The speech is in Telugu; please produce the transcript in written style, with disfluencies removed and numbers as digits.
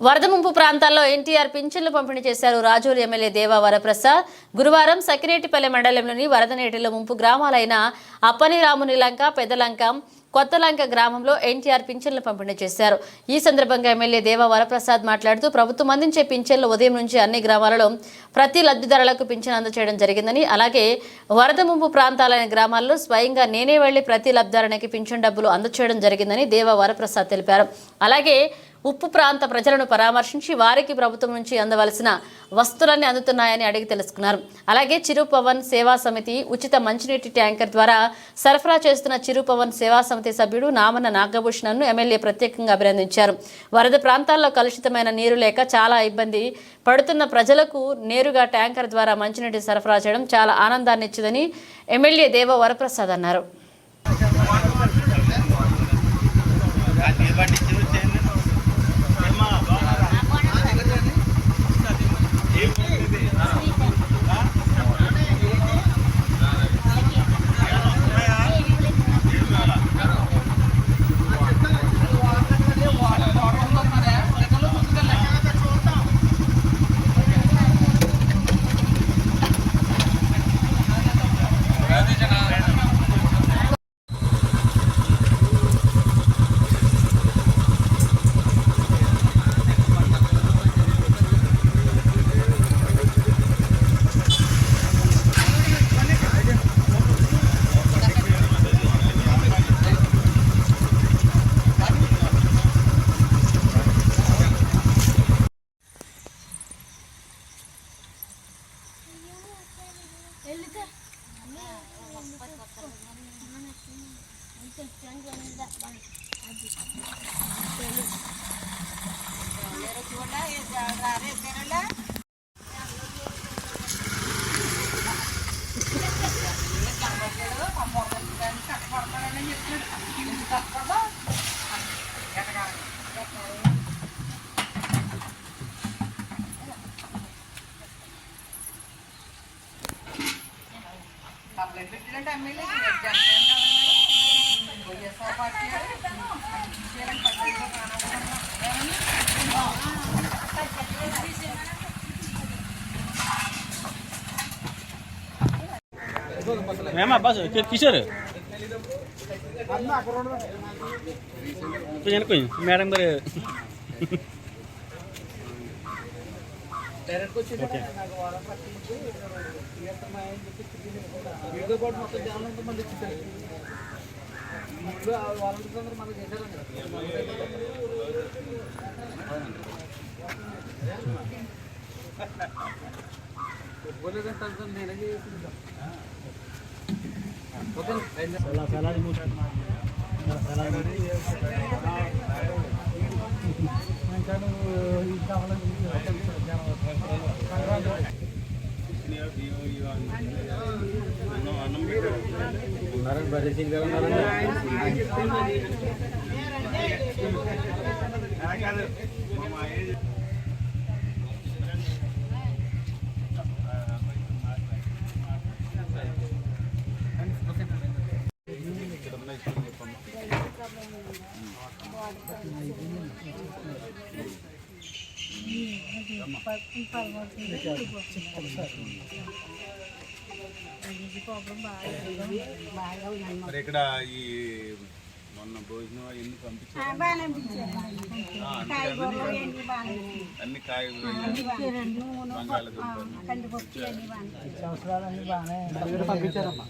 వరద ముంపు ప్రాంతాల్లో ఎన్టీఆర్ పింఛన్లు పంపిణీ చేశారు రాజోలు ఎమ్మెల్యే దేవా వరప్రసాద్. గురువారం సకినేటిపల్లె మండలంలోని వరద నీటిలో ముంపు గ్రామాలైన అప్పనిరాముని లంక, పెద్దలంక, కొత్తలంక గ్రామంలో ఎన్టీఆర్ పింఛన్లు పంపిణీ చేశారు. ఈ సందర్భంగా ఎమ్మెల్యే దేవా వరప్రసాద్ మాట్లాడుతూ ప్రభుత్వం అందించే పింఛన్లు ఉదయం నుంచి అన్ని గ్రామాలలో ప్రతి లబ్ధిదారులకు పింఛన్ అందజేయడం జరిగిందని, అలాగే వరద ముంపు ప్రాంతాలైన గ్రామాల్లో స్వయంగా నేనే వెళ్లి ప్రతి లబ్ధిదారునికి పింఛన్ డబ్బులు అందజేయడం జరిగిందని దేవా వరప్రసాద్ తెలిపారు. అలాగే ఉప్పు ప్రాంత ప్రజలను పరామర్శించి వారికి ప్రభుత్వం నుంచి అందవలసిన వస్తువులన్నీ అందుతున్నాయని అడిగి తెలుసుకున్నారు. అలాగే చిరు పవన్ సేవా సమితి ఉచిత మంచినీటి ట్యాంకర్ ద్వారా సరఫరా చేస్తున్న చిరు పవన్ సేవా సమితి సభ్యుడు నామన్న నాగభూషణ్ను ఎమ్మెల్యే ప్రత్యేకంగా అభినందించారు. వరద ప్రాంతాల్లో కలుషితమైన నీరు లేక చాలా ఇబ్బంది పడుతున్న ప్రజలకు నేరుగా ట్యాంకర్ ద్వారా మంచినీటి సరఫరా చేయడం చాలా ఆనందాన్ని ఇచ్చిందని ఎమ్మెల్యే దేవ వరప్రసాద్ అన్నారు. మేమా బస్ కిషోర్ మేడం గారు వీడితో పాటు మొత్తం జనం అంతా మళ్ళీ ఇచ్చారు. ముందు వాలంటీర్స్ అందరూ మనకు చేశారండి. ఒప్పుకోలేదంటే నేనే చేసింది. మరి ఇక్కడ ఈ మొన్న భోజనం ఎన్ని పంపించారు? అన్ని కాయలు పంపించారమ్మా.